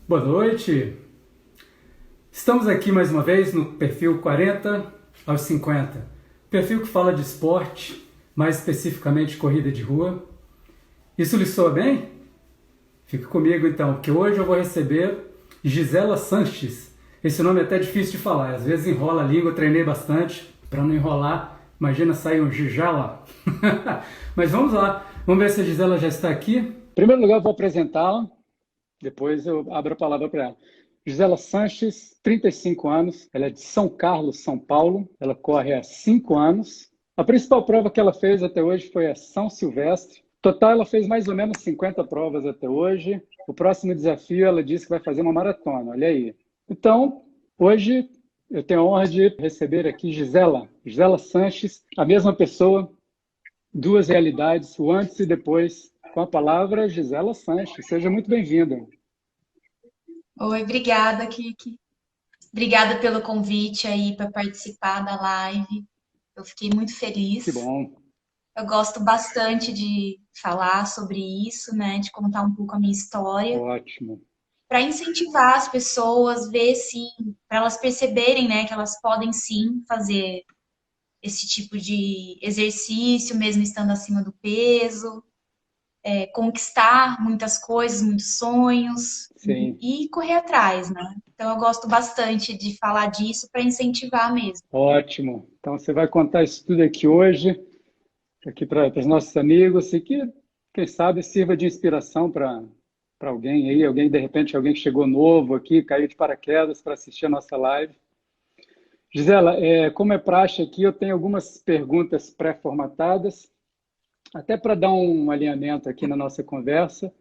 Boa noite. Estamos aqui mais uma vez no perfil 40 aos 50. Perfil que fala de esporte, mais especificamente corrida de rua. Isso lhe soa bem? Fique comigo então, porque hoje eu vou receber Gisela Sanches. Esse nome é até difícil de falar, às vezes enrola a língua, eu treinei bastante para não enrolar. Imagina sair um Gijala. Mas vamos lá, vamos ver se a Gisela já está aqui. Em primeiro lugar, eu vou apresentá-la. Depois eu abro a palavra para ela. Gisela Sanches, 35 anos, ela é de São Carlos, São Paulo, ela corre há 5 anos. A principal prova que ela fez até hoje foi a São Silvestre. Total, ela fez mais ou menos 50 provas até hoje. O próximo desafio, ela disse que vai fazer uma maratona, olha aí. Então, hoje eu tenho a honra de receber aqui Gisela Sanches, a mesma pessoa, duas realidades, o antes e depois. Com a palavra, Gisela Sanches. Seja muito bem-vinda. Oi, obrigada, Kiki. Obrigada pelo convite aí para participar da live. Eu fiquei muito Que feliz. bom. Eu gosto bastante de falar sobre isso, né? De contar um pouco a minha história, Ótimo. para incentivar as pessoas, ver sim, para elas perceberem, né, que elas podem sim fazer esse tipo de exercício, mesmo estando acima do peso, conquistar muitas coisas, muitos sonhos Sim. e correr atrás, né? Então eu gosto bastante de falar disso para incentivar mesmo. Ótimo. Então você vai contar isso tudo aqui hoje, aqui para os nossos amigos, e que, quem sabe, sirva de inspiração para alguém aí, alguém, de repente, alguém que chegou novo aqui, caiu de paraquedas para assistir a nossa live. Gisela, como é praxe aqui, eu tenho algumas perguntas pré-formatadas, até para dar um alinhamento aqui na nossa conversa.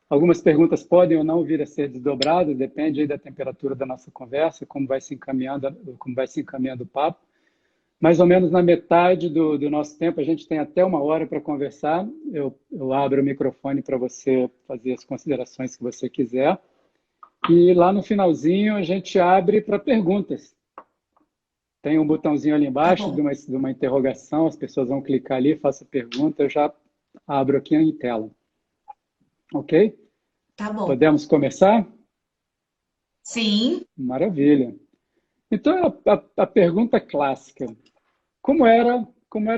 Algumas perguntas podem ou não vir a ser desdobradas, depende aí da temperatura da nossa conversa, como vai se encaminhando o papo. Mais ou menos na metade do nosso tempo, a gente tem até 1 hora para conversar. Eu abro o microfone para você fazer as considerações que você quiser. E lá no finalzinho, a gente abre para perguntas. Tem um botãozinho ali Tá embaixo bom, de uma interrogação, as pessoas vão clicar ali, faça pergunta, eu já abro aqui em tela. Ok? tá bom. Podemos começar? Sim. Maravilha. Então, a pergunta clássica: como era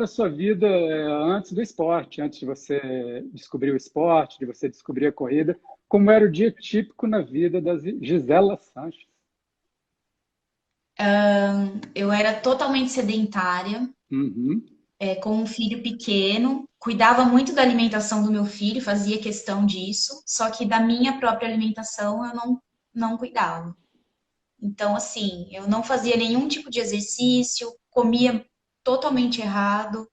a sua vida antes do esporte, antes de você descobrir o esporte, de você descobrir a corrida? Como era o dia típico na vida da Gisela Sanches? Eu era totalmente sedentária, Uhum, com um filho pequeno, cuidava muito da alimentação do meu filho, fazia questão disso, só que da minha própria alimentação eu não cuidava. Então, assim, eu não fazia nenhum tipo de exercício, comia totalmente errado,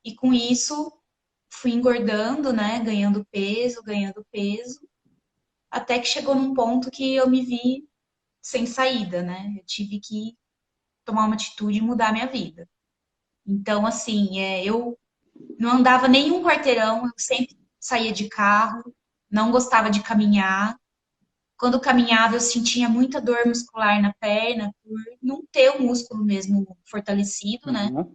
e com isso fui engordando, né? Ganhando peso, até que chegou num ponto que eu me vi sem saída, né? Eu tive que tomar uma atitude e mudar a minha vida. Então, assim, eu não andava nenhum quarteirão, eu sempre saía de carro, não gostava de caminhar. Quando caminhava, eu sentia muita dor muscular na perna, por não ter o músculo mesmo fortalecido, né? uhum.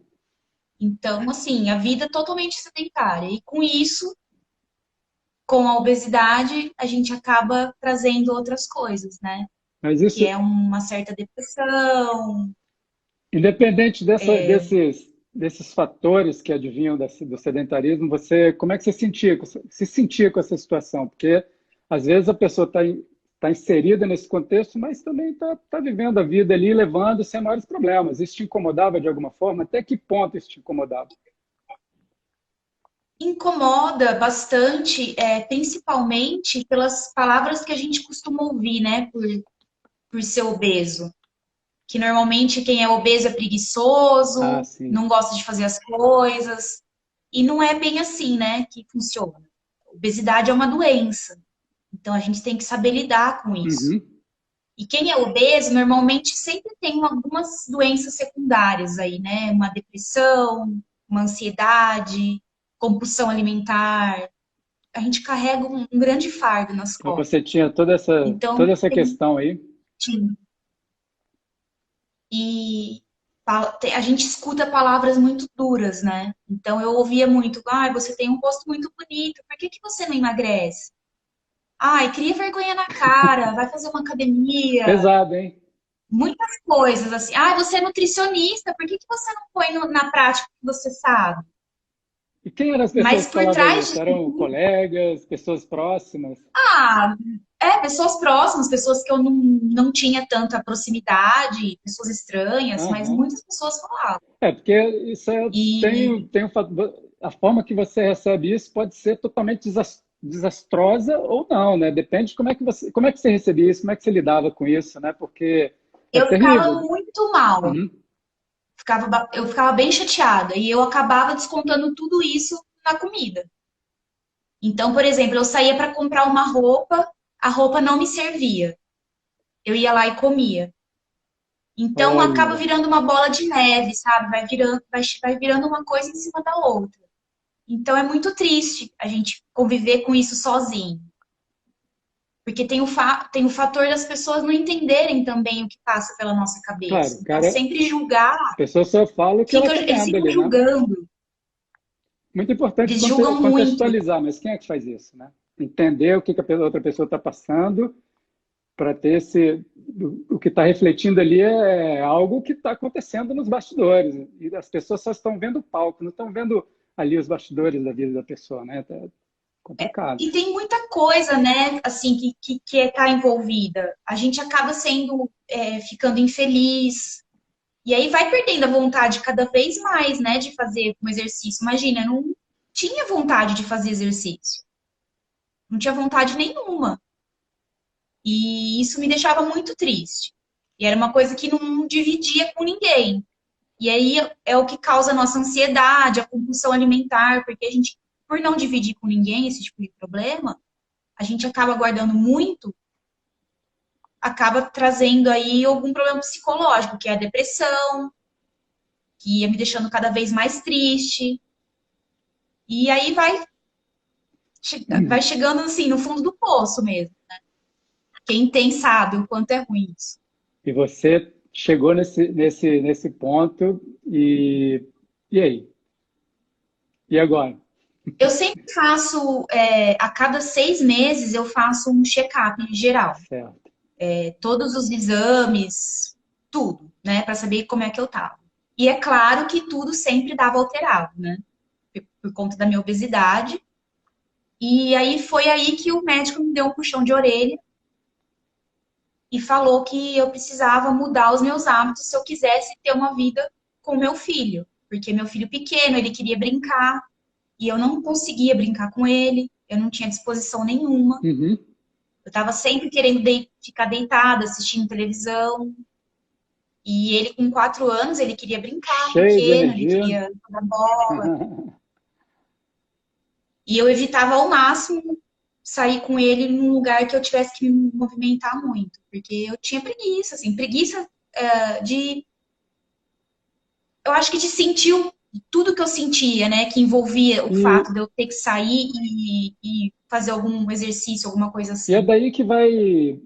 Então, assim, a vida totalmente sedentária. E com isso, com a obesidade, a gente acaba trazendo outras coisas, né? Mas Que isso, é uma certa depressão. independente desses fatores que advinham do sedentarismo, como é que você se sentia com essa situação? Porque às vezes a pessoa está inserida nesse contexto, mas também está vivendo a vida ali, levando sem maiores problemas. Isso te incomodava de alguma forma? Até que ponto isso te incomodava? Incomoda bastante, principalmente pelas palavras que a gente costuma ouvir, né, por ser obeso. Que normalmente quem é obeso é Ah, preguiçoso, sim. não gosta de fazer as coisas. E não é bem assim, né, que funciona. Obesidade é uma doença. Então a gente tem que saber lidar com isso. Uhum. E quem é obeso normalmente sempre tem algumas doenças secundárias aí, né? Uma depressão, uma ansiedade, compulsão alimentar. A gente carrega um grande fardo nas Então costas. você tinha toda essa, Então, toda essa questão aí. tinha. E a gente escuta palavras muito duras, né? Então eu ouvia muito, ah, você tem um rosto muito bonito, por que que você não emagrece? Ai, cria vergonha na cara, vai fazer uma academia, Pesado, hein? muitas coisas assim. Ah, você é nutricionista, por que que você não põe na prática o que você sabe? E quem eram as pessoas Mas que por falavam trás isso? disso Eram tudo, colegas, pessoas próximas? ah, pessoas próximas, pessoas que eu não tinha tanta proximidade, pessoas estranhas, mas Aham. muitas pessoas falavam. É, porque isso E tem um a forma que você recebe isso pode ser totalmente desastrosa ou não, né? Depende de como é que você recebia isso, como é que você lidava com isso, né? Porque é eu ficava terrível. muito mal, Uhum. eu ficava bem chateada, e eu acabava descontando tudo isso na comida. Então, por exemplo, eu saía para comprar uma roupa, a roupa não me servia. Eu ia lá e comia. Então acaba Olha, virando uma bola de neve, sabe? Vai virando uma coisa em cima da outra. Então é muito triste a gente conviver com isso sozinho. Porque tem o fator das pessoas não entenderem também o que passa pela nossa claro, cabeça. Então, cara, sempre julgar, a pessoa só fala o que ela tá eles vendo ficam ali, né? julgando. Muito importante Eles julgam muito. contextualizar, mas quem é que faz isso, né? Entender o que que a outra pessoa está passando para ter esse. O que está refletindo ali é algo que está acontecendo nos bastidores. E as pessoas só estão vendo o palco, não estão vendo ali os bastidores da vida da pessoa, né? Tá complicado. E tem muita coisa, né, assim, que está envolvida. A gente acaba ficando infeliz. E aí vai perdendo a vontade cada vez mais, né, de fazer um exercício. Imagina, eu não tinha vontade de fazer exercício. Não tinha vontade nenhuma. E isso me deixava muito triste. E era uma coisa que não dividia com ninguém. E aí é o que causa a nossa ansiedade, a compulsão alimentar, porque a gente, por não dividir com ninguém esse tipo de problema, a gente acaba guardando muito, acaba trazendo aí algum problema psicológico, que é a depressão, que ia me deixando cada vez mais triste. E aí vai chegando assim no fundo do poço mesmo. Quem tem sabe o quanto é ruim isso. E você chegou nesse ponto e aí? E agora? Eu sempre faço, a cada 6 meses, eu faço um check-up geral. Certo. Todos os exames, tudo, né? Para saber como é que eu tava. E é claro que tudo sempre dava alterado, né? Por conta da minha obesidade. E aí foi aí que o médico me deu um puxão de orelha e falou que eu precisava mudar os meus hábitos se eu quisesse ter uma vida com meu filho. Porque meu filho pequeno, ele queria brincar e eu não conseguia brincar com ele, eu não tinha disposição nenhuma. Uhum. Eu estava sempre querendo ficar deitada, assistindo televisão. E ele, com 4 anos, ele queria brincar, Cheio de pequeno, ele energia. queria jogar bola. E eu evitava ao máximo sair com ele num lugar que eu tivesse que me movimentar muito, porque eu tinha preguiça, assim, preguiça de, eu acho que de sentir tudo que eu sentia, né, que envolvia o E, fato de eu ter que sair e fazer algum exercício, alguma coisa e é assim. daí que vai,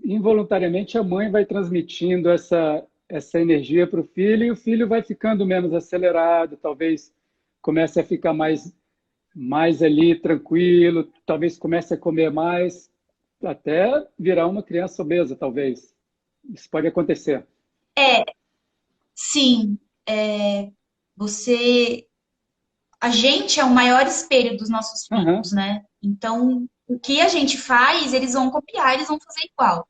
involuntariamente, a mãe vai transmitindo essa energia para o filho e o filho vai ficando menos acelerado, talvez comece a ficar mais ali tranquilo, talvez comece a comer mais, até virar uma criança obesa, talvez. Isso pode acontecer. Sim, você, a gente é o maior espelho dos nossos Aham. filhos, né? Então, o que a gente faz, eles vão copiar, eles vão fazer igual.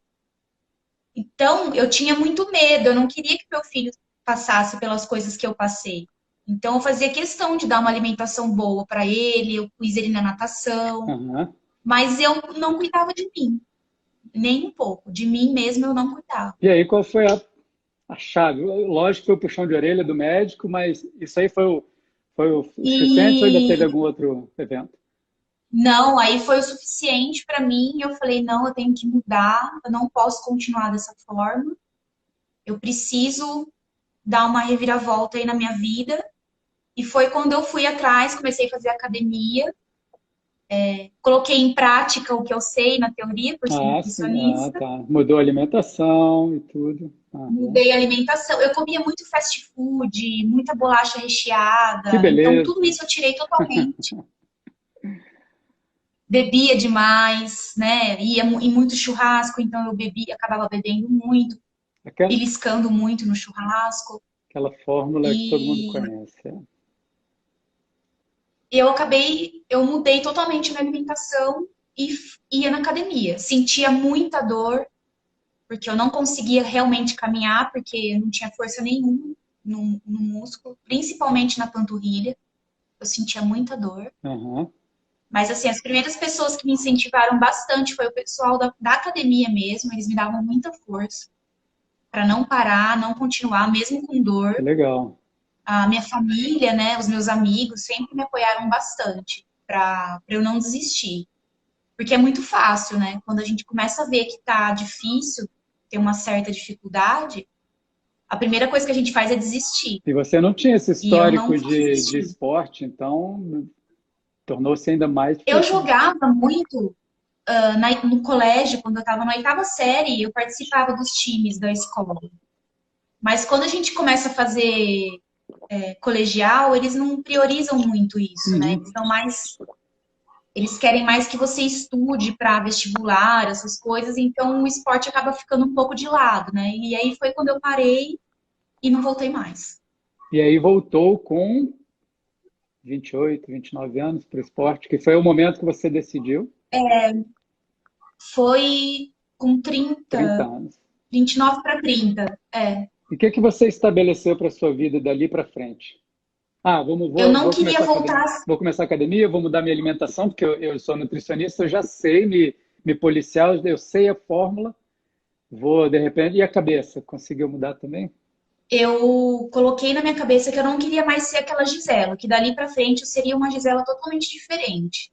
Então, eu tinha muito medo, eu não queria que meu filho passasse pelas coisas que eu passei. Então, eu fazia questão de dar uma alimentação boa para ele, eu pus ele na natação, Aham. mas eu não cuidava de mim, nem um pouco. De mim mesma eu não cuidava. E aí, qual foi a chave? Lógico que foi o puxão de orelha do médico, mas isso aí foi o suficiente ou ainda teve E algum outro evento? não, aí foi o suficiente para mim. Eu falei, não, eu tenho que mudar, eu não posso continuar dessa forma. Eu preciso dar uma reviravolta aí na minha vida. E foi quando eu fui atrás, comecei a fazer academia, coloquei em prática o que eu sei na teoria, por ser Ah, sim. Ah, nutricionista, tá. Mudou a alimentação e tudo. Aham. mudei a alimentação. Eu comia muito fast food, muita bolacha Que recheada, então beleza. tudo isso eu tirei totalmente. bebia demais, né? Ia em muito churrasco, então eu bebia, acabava bebendo muito, Aquela, beliscando muito no churrasco. aquela fórmula que todo mundo E conhece. É. eu mudei totalmente a minha alimentação e ia na academia. Sentia muita dor, porque eu não conseguia realmente caminhar, porque eu não tinha força nenhuma no músculo, principalmente na panturrilha. Eu sentia muita dor. Aham. Mas, assim, as primeiras pessoas que me incentivaram bastante foi o pessoal da academia mesmo. Eles me davam muita força para não parar, não continuar, mesmo com Que dor. legal. A minha família, né, os meus amigos sempre me apoiaram bastante para eu não desistir. Porque é muito fácil, né? Quando a gente começa a ver que tá difícil, tem uma certa dificuldade, a primeira coisa que a gente faz é desistir. E você não tinha esse E eu não histórico de desisti. esporte, então tornou-se ainda mais Eu difícil. jogava muito no colégio, quando eu estava na oitava série, eu participava dos times da escola. Mas quando a gente começa a fazer colegial, eles não priorizam muito isso, né? Uhum. Eles querem mais que você estude para vestibular, essas coisas, então o esporte acaba ficando um pouco de lado, né? E aí foi quando eu parei e não voltei mais. E aí voltou com 28, 29 anos para o esporte, que foi o momento que você decidiu, Foi com 30 30, anos. 29 para 30. É. E o que que você estabeleceu para a sua vida dali para frente? Ah, Eu não vou queria começar a academia, voltar. vou mudar minha alimentação, porque eu sou nutricionista, eu já sei me policiar, eu sei a fórmula, vou de repente. E a cabeça? Conseguiu mudar também? Eu coloquei na minha cabeça que eu não queria mais ser aquela Gisela, que dali pra frente eu seria uma Gisela totalmente diferente,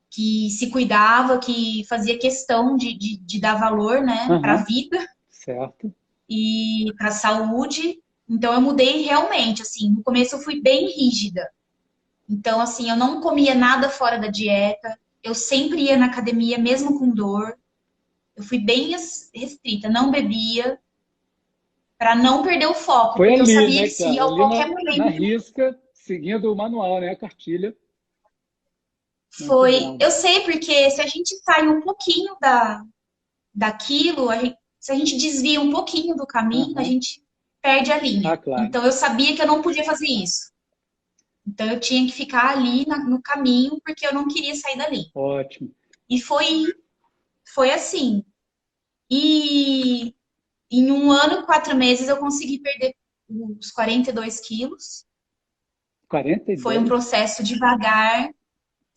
que se cuidava, que fazia questão de dar valor, né, para a Aham, vida certo. e para a saúde. Então eu mudei realmente, assim, no começo eu fui bem rígida. Então assim, eu não comia nada fora da dieta, eu sempre ia na academia mesmo com dor. Eu fui bem restrita, não bebia para não perder o foco, Foi porque eu ali, sabia né, que se cara? a Ali qualquer na momento risca, seguindo o manual, né? A cartilha. Muito foi. bom. Eu sei, porque se a gente sai um pouquinho daquilo, se a gente desvia um pouquinho do caminho, a Aham. gente perde a Ah, linha. claro. Então eu sabia que eu não podia fazer isso. Então eu tinha que ficar ali no caminho, porque eu não queria sair dali. Ótimo. E foi assim. E em 1 ano e 4 meses eu consegui perder os 42 quilos. Foi um 42? processo devagar,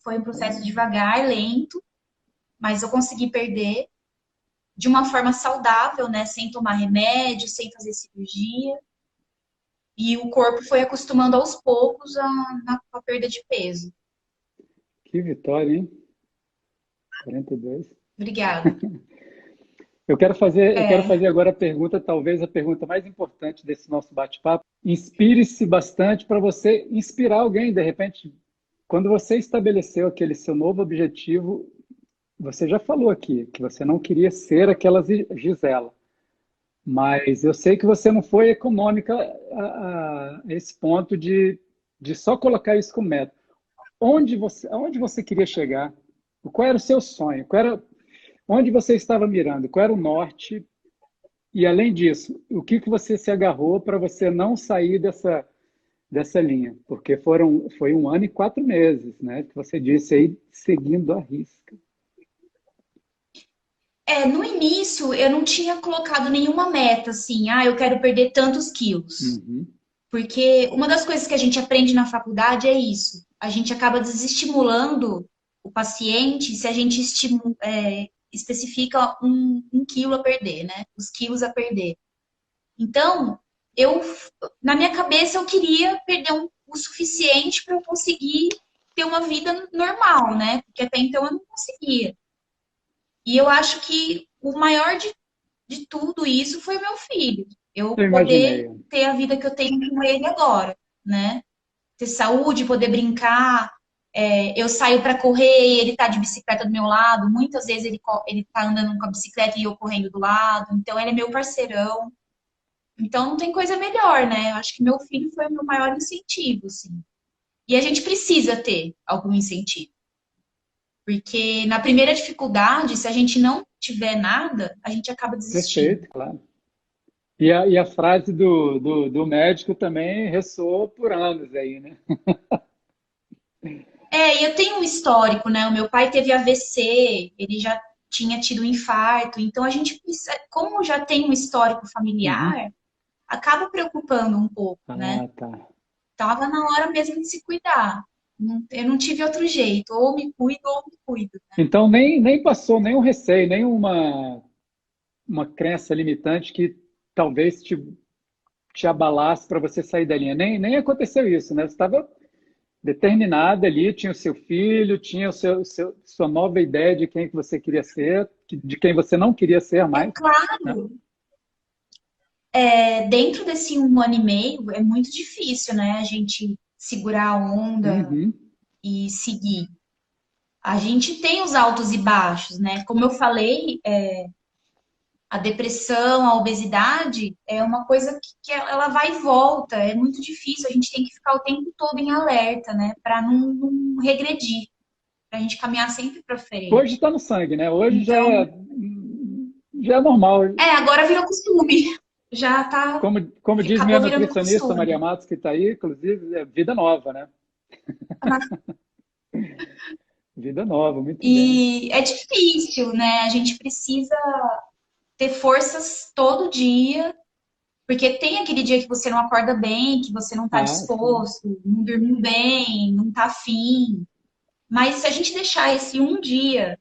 foi um processo devagar, lento, mas eu consegui perder de uma forma saudável, né? Sem tomar remédio, sem fazer cirurgia. E o corpo foi acostumando aos poucos a perda de peso. Que vitória, hein? 42. Obrigada. Eu quero É, fazer agora a pergunta, talvez a pergunta mais importante desse nosso bate-papo. Inspire-se bastante para você inspirar alguém, de repente, quando você estabeleceu aquele seu novo objetivo, você já falou aqui que você não queria ser aquela Gisela, mas eu sei que você não foi econômica a esse ponto de só colocar isso como meta. Aonde você queria chegar? Qual era o seu sonho? Onde você estava mirando? Qual era o norte? E além disso, o que que você se agarrou para você não sair dessa linha? Porque foi 1 ano e 4 meses, né? Que você disse aí, seguindo a risca. no início eu não tinha colocado nenhuma meta assim, eu quero perder tantos quilos. Uhum. Porque uma das coisas que a gente aprende na faculdade é isso. A gente acaba desestimulando o paciente se a gente especifica um quilo a perder, né? Os quilos a perder. Então, eu, na minha cabeça, eu queria perder o suficiente para eu conseguir ter uma vida normal, né? Porque até então eu não conseguia. E eu acho que o maior de tudo isso foi o meu filho. Eu Eu imaginei. poder ter a vida que eu tenho com ele agora, né? Ter saúde, poder brincar. Eu saio para correr e ele tá de bicicleta do meu lado. Muitas vezes ele tá andando com a bicicleta e eu correndo do lado. Então ele é meu parceirão. Então não tem coisa melhor, né? Eu acho que meu filho foi o meu maior incentivo, assim. E a gente precisa ter algum incentivo. Porque na primeira dificuldade, se a gente não tiver nada, a gente acaba desistindo. Perfeito, claro. E a frase do médico também ressoou por anos aí, né? E eu tenho um histórico, né? O meu pai teve AVC, ele já tinha tido um infarto, então a gente, como já tem um histórico Uhum. familiar, acaba preocupando um pouco, né? Ah, tá. Tava na hora mesmo de se cuidar. Eu não tive outro jeito, ou me cuido ou me cuido. Então nem passou nenhum receio, uma crença limitante que talvez te abalasse para você sair da linha. Nem aconteceu isso, né? Você estava determinada ali, tinha o seu filho, tinha sua nova ideia de quem que você queria ser, de quem você não queria ser É mais, né? claro, dentro desse 1 ano e meio é muito difícil, né? A gente segurar a onda Uhum. e seguir. A gente tem os altos e baixos, né? Como eu falei, a depressão, a obesidade é uma coisa que ela vai e volta, é muito difícil, a gente tem que ficar o tempo todo em alerta, né, para não regredir, para a gente caminhar sempre para Hoje frente. está no sangue, né? Hoje já Então, já é normal. agora virou costume, já tá, Como diz minha acabou virando nutricionista Maria costume. Matos, que está aí, inclusive, é vida nova, né? Vida nova, muito bem. E é difícil, né? A gente precisa ter forças todo dia, porque tem aquele dia que você não acorda bem, que você não tá Ah, sim. disposto, não dormiu bem, não tá afim. Mas se a gente deixar esse um dia,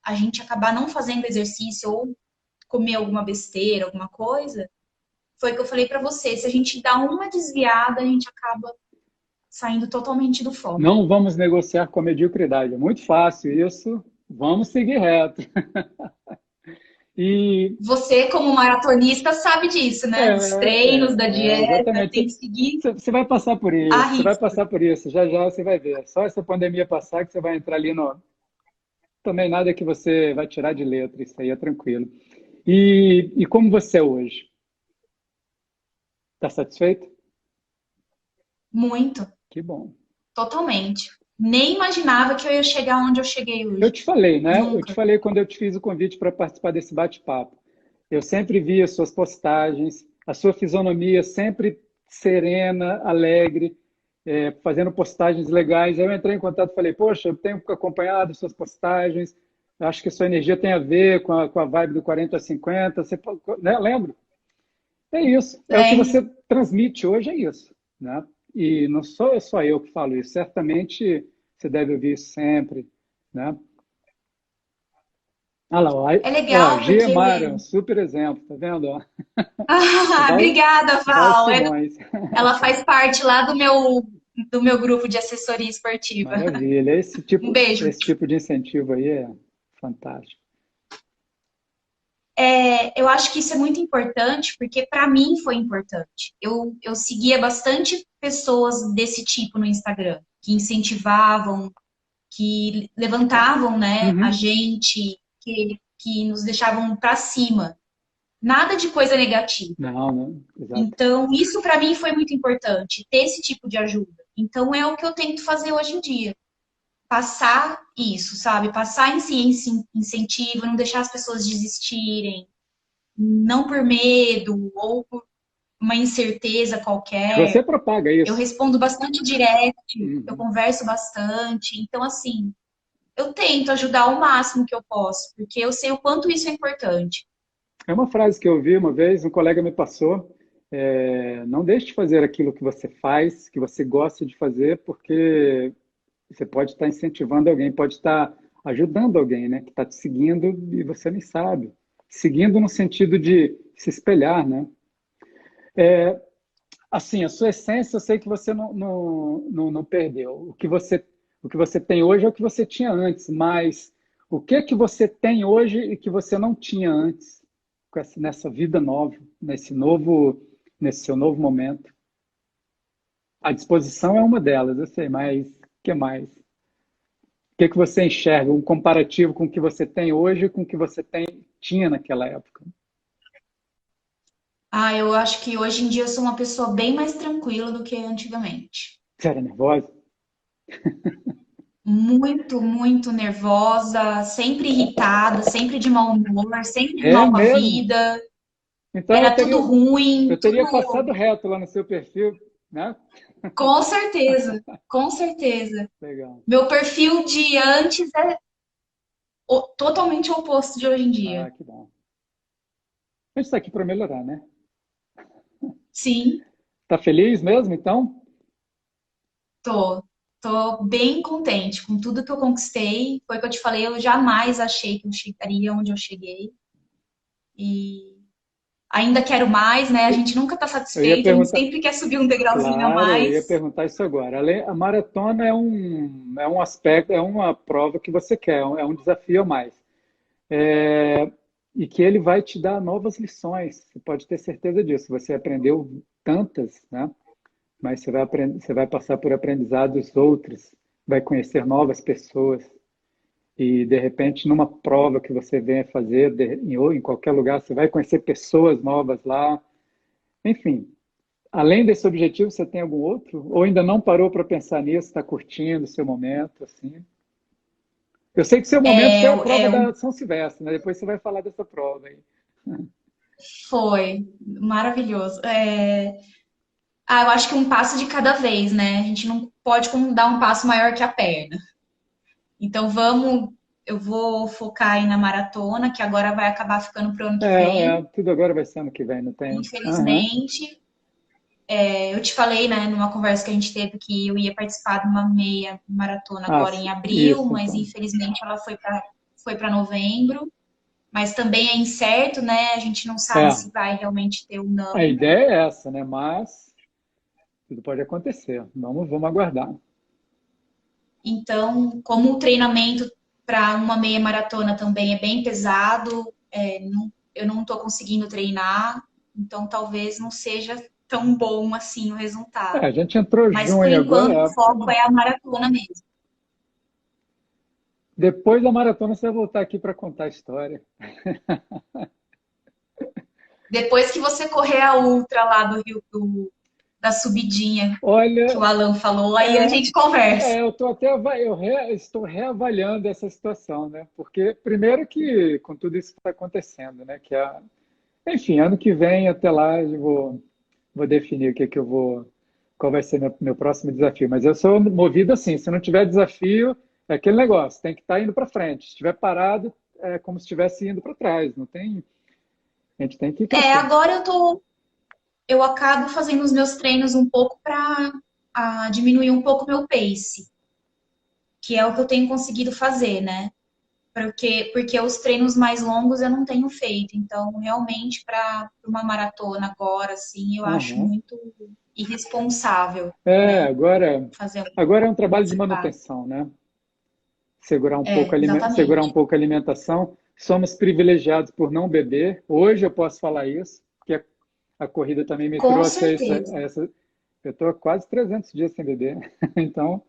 a gente acabar não fazendo exercício ou comer alguma besteira, alguma coisa, foi o que eu falei pra você. Se a gente dá uma desviada, a gente acaba saindo totalmente do foco. Não vamos negociar com a mediocridade. É muito fácil isso. Vamos seguir reto. E Você, como maratonista, sabe disso, né? Dos treinos, da dieta, exatamente. tem que seguir Você vai passar por a isso. Você vai risca. passar por isso. Já já você vai ver. Só essa pandemia passar que você vai entrar ali no. Também nada que você vai tirar de letra. Isso aí é tranquilo. E como você é hoje? Está satisfeito? Muito, Que bom. totalmente. Nem imaginava que eu ia chegar onde eu cheguei Eu hoje. te falei, né? Eu te Nunca. falei quando eu te fiz o convite para participar desse bate-papo. Eu sempre vi as suas postagens, a sua fisionomia sempre serena, alegre, fazendo postagens legais. Aí eu entrei em contato e falei, poxa, eu tenho acompanhado suas postagens, acho que a sua energia tem a ver com a vibe do 40 a 50. Você, né? Lembro? É isso. É o que você Lembro. transmite hoje, é isso, né? E não sou só eu que falo isso. Certamente você deve ouvir isso sempre, né? Ah lá, É ó, legal Gia porque Mara, um super exemplo, tá vendo? Ó? Val, Obrigada, Val Val. Simões. Ela faz parte lá do meu grupo de assessoria esportiva. Maravilha. Esse Um tipo, beijo. esse tipo de incentivo aí é fantástico. Eu acho que isso é muito importante, porque para mim foi importante. Eu seguia bastante pessoas desse tipo no Instagram, que incentivavam, que levantavam, né, a Uhum. gente, que nos deixavam para cima. Nada de coisa negativa. Não, não, exato. Então, isso para mim foi muito importante, ter esse tipo de ajuda. Então, é o que eu tento fazer hoje em dia. Passar isso, sabe? Passar esse incentivo, não deixar as pessoas desistirem, não por medo ou por uma incerteza Você qualquer. propaga Eu isso. respondo bastante direct, eu Uhum. converso bastante. Então, assim, eu tento ajudar o máximo que eu posso, porque eu sei o quanto isso é importante. É uma frase que eu ouvi uma vez, um colega me passou. Não deixe de fazer aquilo que você faz, que você gosta de fazer, porque você pode estar incentivando alguém, pode estar ajudando alguém, né, que está te seguindo e você nem sabe. Seguindo no sentido de se espelhar, né? Assim, a sua essência, eu sei que você não perdeu. O que você tem hoje é o que você tinha antes, mas o que que você tem hoje e que você não tinha antes, nessa vida nova, nesse seu novo momento? A disposição é uma delas, eu sei, mas o que mais? O que que você enxerga? Um comparativo com o que você tem hoje e com o que você tinha naquela época? Eu acho que hoje em dia eu sou uma pessoa bem mais tranquila do que antigamente. Você era nervosa? muito, muito nervosa, sempre irritada, sempre de mau humor, sempre É mal com a mesmo? vida. Então Era tudo ruim, eu teria tudo. passado reto lá no seu perfil, né? Com certeza, com certeza. Legal. Meu perfil de antes é totalmente o oposto de hoje em Ah, dia. que bom. A gente está aqui para melhorar, né? Sim, Tá feliz mesmo, então? tô. Tô bem contente com tudo que eu conquistei. Foi o que eu te falei, eu jamais achei que eu chegaria onde eu cheguei. E ainda quero mais, né? A gente nunca tá Eu ia satisfeito, a gente perguntar, sempre quer subir um degrauzinho a claro, eu ia mais. perguntar isso agora. A maratona é um aspecto, é uma prova que você quer, é um desafio a mais. E que ele vai te dar novas lições, você pode ter certeza disso. Você aprendeu tantas, né? Mas você vai aprender, você vai passar por aprendizados outros, vai conhecer novas pessoas. E, de repente, numa prova que você venha fazer, ou em qualquer lugar, você vai conhecer pessoas novas lá. Enfim, além desse objetivo, você tem algum outro? Ou ainda não parou para pensar nisso, está curtindo o seu momento, assim? Eu sei que o seu momento É, foi a prova é, da São Silvestre, né? Depois você vai falar dessa prova aí. foi maravilhoso. Eu acho que um passo de cada vez, né? A gente não pode como dar um passo maior que a perna. Então eu vou focar aí na maratona, que agora vai acabar ficando pro ano que vem, Tudo agora vai ser ano que vem, não tem? Aham. infelizmente. Eu te falei, né, numa conversa que a gente teve que eu ia participar de uma meia maratona Ah, agora em abril, isso, mas então. infelizmente ela foi para novembro. Mas também é incerto, né? A gente não sabe É, se vai realmente ter ou não. a ideia é essa, né? Mas tudo pode acontecer. Vamos aguardar. Então, como o treinamento para uma meia maratona também é bem pesado, eu não estou conseguindo treinar, então talvez não seja tão bom assim o A resultado. gente entrou Mas por junho enquanto agora. o foco é a maratona mesmo. Depois da maratona, você vai voltar aqui para contar a história. Depois que você correr a ultra lá do Rio da subidinha que o Olha, Alan falou, aí a é, gente conversa. eu tô até estou reavaliando essa situação, né? Porque primeiro que com tudo isso que está acontecendo, né? Enfim, ano que vem até lá vou definir o que que eu vou, qual vai ser meu próximo desafio. Mas eu sou movido assim, se não tiver desafio, é aquele negócio, tem que estar indo para frente. Se estiver parado, é como se estivesse indo para trás. Não tem, a gente tem que ir para cima. Agora eu acabo fazendo os meus treinos um pouco para diminuir um pouco o meu pace, que é o que eu tenho conseguido fazer, né? Porque os treinos mais longos eu não tenho feito. Então, realmente, para uma maratona agora, assim, eu acho Aham. muito irresponsável, É, né? Fazer agora é um trabalho de antecipado. manutenção, né? Segurar um Exatamente. pouco a alimentação. Somos privilegiados por não beber. Hoje eu posso falar isso, porque a corrida também me Com trouxe certeza. eu estou há quase 300 dias sem beber, então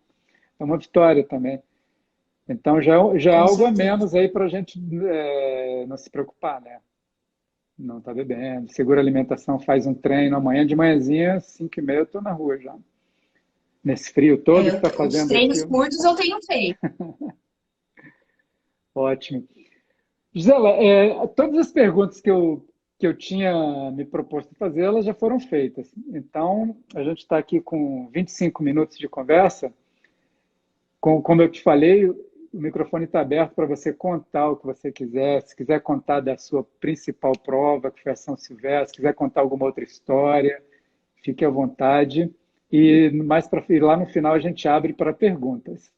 é uma vitória também. Então já é Com algo a certeza. menos aí para a gente não se preocupar, né? Não tá bebendo, segura a alimentação, faz um treino. Amanhã de manhãzinha, 5h30, eu estou na rua já. Nesse frio todo que está Os fazendo aqui, treinos curtos eu tenho feito. ótimo. Gisela, todas as perguntas que eu tinha me proposto fazer, elas já foram feitas. Então, a gente está aqui com 25 minutos de conversa. Como eu te falei, o microfone está aberto para você contar o que você quiser. Se quiser contar da sua principal prova, que foi a São Silvestre, se quiser contar alguma outra história, fique à vontade. E mais para lá no final a gente abre para perguntas.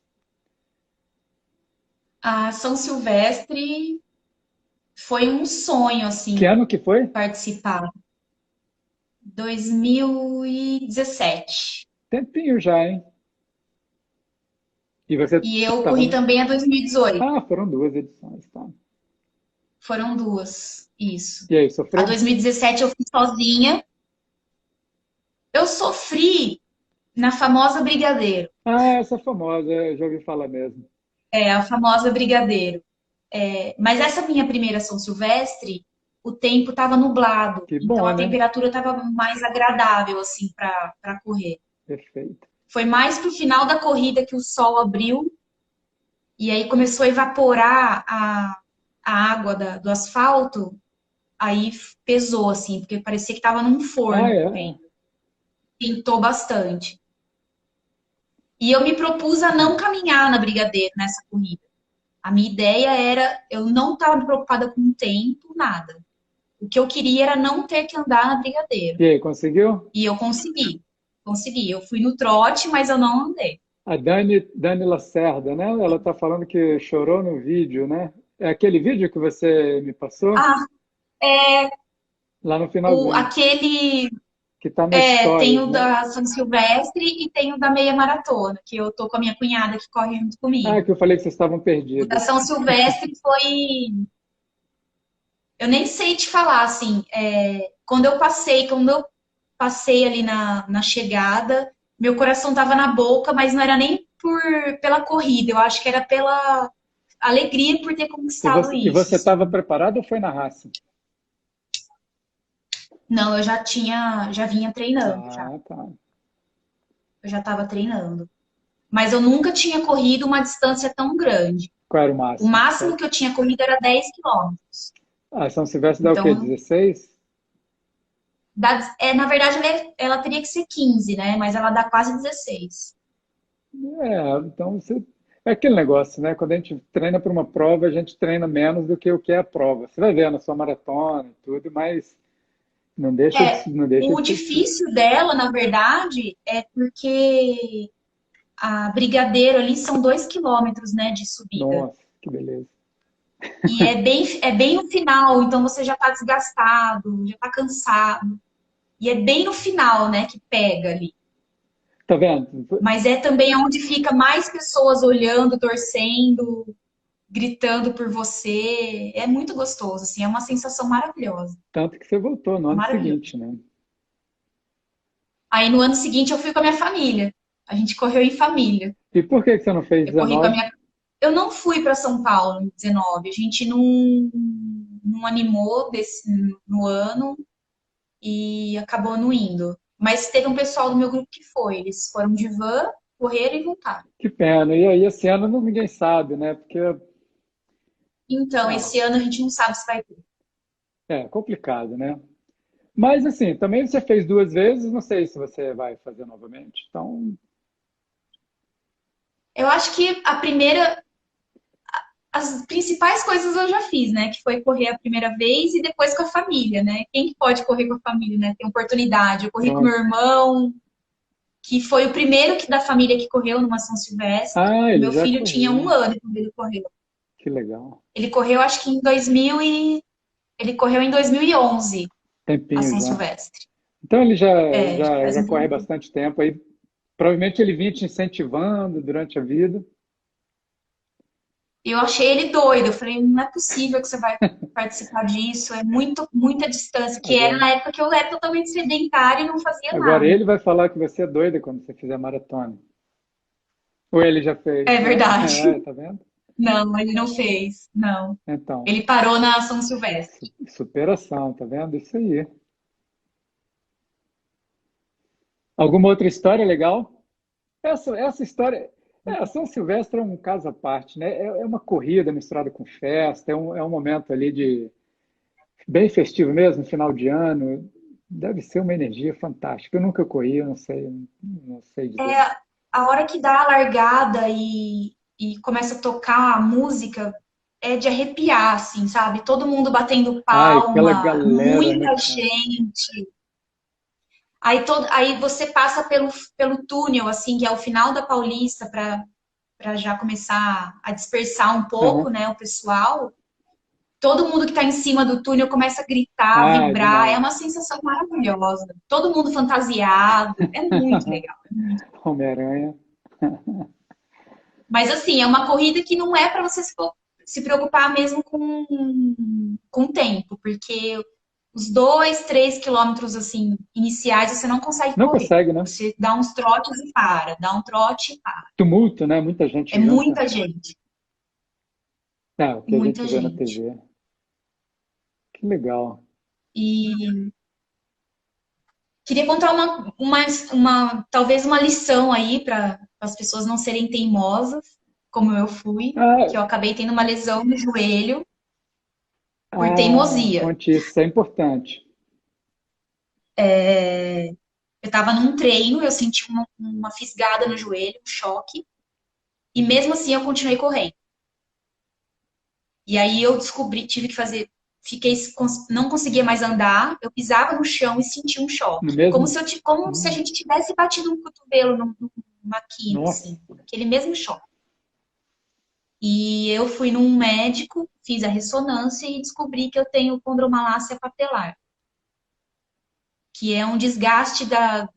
A São Silvestre foi um sonho, Que assim, ano que foi? participar. 2017. Tempinho já, hein? E você E eu estava corri no... também a 2018. Ah, foram duas edições, tá? Foram duas, isso. E aí, A sofreu? 2017 eu fui sozinha. Eu sofri na famosa Brigadeiro. Ah, essa famosa, eu já ouvi falar mesmo. A famosa Brigadeiro. Mas essa minha primeira São Silvestre, o tempo estava nublado. Que Então bom, a né? temperatura estava mais agradável, assim, para correr. Perfeito. Foi mais pro final da corrida que o sol abriu. E aí começou a evaporar a água do asfalto, aí pesou, assim, porque parecia que estava num Ah, forno é? correndo. Pintou bastante. E eu me propus a não caminhar na Brigadeiro nessa corrida. A minha ideia era, eu não estava preocupada com o tempo, nada. O que eu queria era não ter que andar na Brigadeiro. E aí, conseguiu? E eu consegui. Consegui. Eu fui no trote, mas eu não andei. A Dani Lacerda, né? Ela tá falando que chorou no vídeo, né? É aquele vídeo que você me passou? Ah, é Lá no finalzinho, aquele. que tá no Tem Stories, o né? da São Silvestre e tem o da meia maratona, que eu tô com a minha cunhada que corre junto Ah, comigo. que eu falei que vocês estavam O da perdidas. São Silvestre foi. Eu nem sei te falar, assim, quando eu passei ali na chegada, meu coração tava na boca, mas não era nem pela corrida, eu acho que era pela alegria por ter conquistado E isso, você estava assim. preparado ou foi na raça? Não, já vinha treinando, já. Ah, tá. Eu já estava treinando. Mas eu nunca tinha corrido uma distância tão grande. Qual era o O máximo? máximo que eu tinha corrido era 10 quilômetros. Ah, São Silvestre dá o quê? Então, 16? na verdade, ela teria que ser 15, né? Mas ela dá quase 16. É, então você... É aquele negócio, né? Quando a gente treina para uma prova, a gente treina menos do que o que é a prova. Você vai ver na sua maratona e tudo, mas não deixa O de ser difícil. difícil dela, na verdade, é porque a Brigadeiro ali são 2 quilômetros, né, de subida. Nossa, que beleza. E é bem no final, então você já tá desgastado, já tá cansado. E é bem no final, né, que pega ali. Tá vendo? Mas é também onde fica mais pessoas olhando, torcendo, gritando por você. É muito gostoso, assim, é uma sensação maravilhosa. Tanto que você voltou no ano Maravilhoso. seguinte, né? Aí no ano seguinte eu fui com a minha família. A gente correu em família. E por que que você não fez Eu corri com a 19? minha. Eu não fui para São Paulo em 19. A gente não animou no ano e acabou não indo. Mas teve um pessoal do meu grupo que foi. Eles foram de van, correram e voltaram. Que pena. E aí, esse ano ninguém sabe, né? Porque Então, ah, esse ano a gente não sabe se vai ter. é complicado, né? Mas assim, também você fez duas vezes, não sei se você vai fazer novamente. Então, Eu acho que as principais coisas eu já fiz, né? Que foi correr a primeira vez e depois com a família, né? Quem que pode correr com a família, né? Tem oportunidade. Eu corri com meu pronto. irmão, que foi o primeiro da família que correu numa São Silvestre. Ah, O ele meu já filho tinha correu. 1 ano quando ele correu. Que legal. Ele correu, acho que ele correu em 2011, a Tempinho São já. Silvestre. Então ele Já faz já um corre tempo. bastante tempo aí. Provavelmente ele vinha te incentivando durante a vida. Eu achei ele doido. Eu falei, não é possível que você vai participar disso. É muita distância. Que era Agora, na época que eu era totalmente sedentária e não fazia agora nada. ele vai falar que você é doida quando você fizer maratona. Ou ele já fez, É né? verdade. É, tá vendo? Não, ele não fez. Não. Então, Ele parou na São Silvestre. superação, tá vendo? Isso aí. Alguma outra história legal? Essa história. A São Silvestre é um caso à parte, né? É uma corrida misturada com festa, é um momento ali de bem festivo mesmo, final de ano. Deve ser uma energia fantástica. Eu nunca corri, eu não sei dizer. A hora que dá a largada e começa a tocar a música é de arrepiar, assim, sabe? Todo mundo batendo Ai, aquela palma, galera, né, muita cara? gente. Aí você passa pelo túnel, assim, que é o final da Paulista, para já começar a dispersar um pouco, Aham. né, o pessoal. Todo mundo que está em cima do túnel começa a gritar, Ah, vibrar. É demais. uma sensação maravilhosa. Todo mundo fantasiado. É muito legal. Homem-Aranha. Mas assim, é uma corrida que não é para você se preocupar mesmo com o tempo, porque os 2, 3 quilômetros assim iniciais você não consegue Não correr. consegue, né? Você dá uns trotes e para, dá um trote e para. Tumulto, né? Muita É gente junta. muita gente, Ah, o que a muita gente vê na gente. TV. Que legal. E queria contar talvez uma lição aí para as pessoas não serem teimosas. como eu fui, Ah, que eu acabei tendo uma lesão no joelho por teimosia. conte isso, isso é importante. Eu estava num treino, eu senti uma fisgada no joelho, um choque, e Hum. mesmo assim eu continuei correndo. E aí eu descobri, tive que fazer, não conseguia mais andar, eu pisava no chão e sentia um No choque. Como mesmo? se, como se a Hum, gente tivesse batido um cotovelo numa quina, nossa, assim, aquele mesmo choque. E eu fui num médico, fiz a ressonância e descobri que eu tenho condromalácia patelar, que é um desgaste da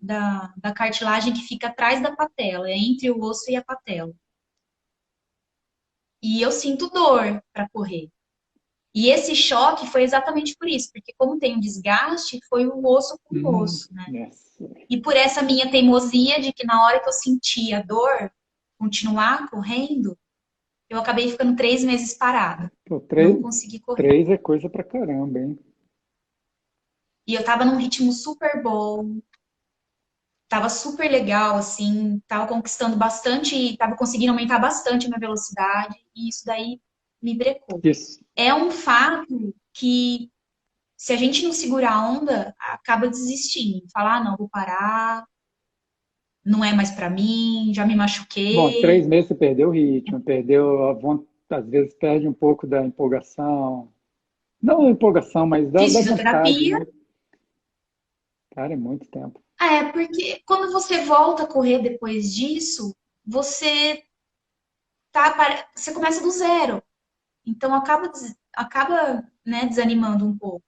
cartilagem que fica atrás da patela, é entre o osso e a patela. E eu sinto dor para correr. E esse choque foi exatamente por isso, porque como tem um desgaste, foi o osso com o osso, né? nossa. E por essa minha teimosia de que na hora que eu sentia a dor, continuar correndo, eu acabei ficando 3 meses parada. Pô, Não consegui correr. três é coisa pra caramba, hein? E eu tava num ritmo super bom, tava super legal, assim, tava conquistando bastante, tava conseguindo aumentar bastante a minha velocidade, e isso daí me brecou. Isso. É um fato que, se a gente não segurar a onda, acaba desistindo. Falar, ah, não, vou parar, não é mais pra mim, já me Bom, machuquei. 3 meses você perdeu o ritmo, perdeu a vontade, às vezes perde um pouco da empolgação. Não a empolgação, mas Fiz da vontade, fisioterapia. né? Cara, é muito tempo. Porque quando você volta a correr depois disso, você você começa do zero. Então acaba, né, desanimando um pouco.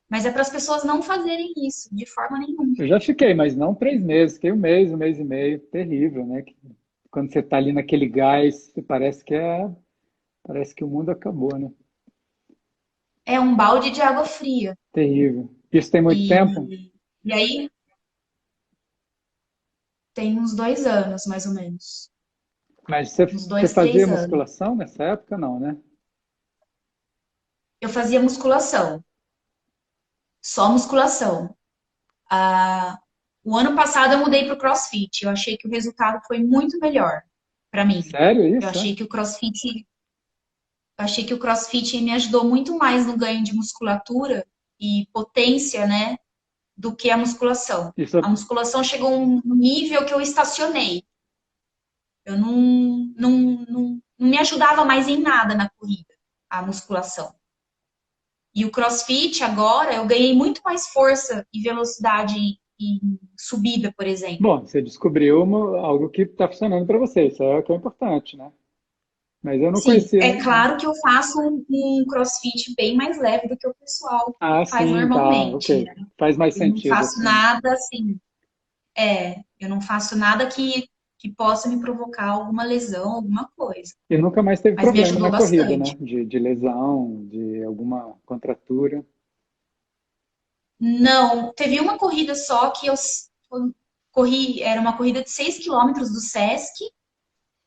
Mas é para as pessoas não fazerem isso de forma nenhuma. Eu já fiquei, mas não 3 meses, fiquei um mês e meio, terrível, né? Quando você tá ali naquele gás, parece que o mundo acabou, né? É um balde de água fria. Terrível. Isso tem muito tempo? E aí tem uns 2 anos, mais ou menos. Mas você, Uns você dois, fazia 3 anos. musculação nessa época? Não, né? Eu fazia musculação, só musculação. O ano passado eu mudei para o CrossFit. Eu achei que o resultado foi muito melhor para mim. Sério Eu isso? É? achei que o CrossFit, eu achei que o CrossFit me ajudou muito mais no ganho de musculatura e potência, né, do que a musculação. Isso, A musculação chegou a um nível que eu estacionei. Eu não me ajudava mais em nada na corrida, a musculação. E o CrossFit agora eu ganhei muito mais força e velocidade em subida, por exemplo. bom, você descobriu algo que está funcionando para você, isso é o que é importante, né? Mas eu não Sim, conhecia. é claro que eu faço um CrossFit bem mais leve do que o pessoal Ah, faz sim, tá, normalmente, ok. né? Faz mais Eu não sentido faço assim. nada assim, eu não faço nada que possa me provocar alguma lesão, alguma coisa. E nunca mais teve Mas me problema ajudou na corrida, né? bastante. De lesão, de alguma contratura. Não, teve uma corrida só que eu corri, era uma corrida de 6 quilômetros do Sesc.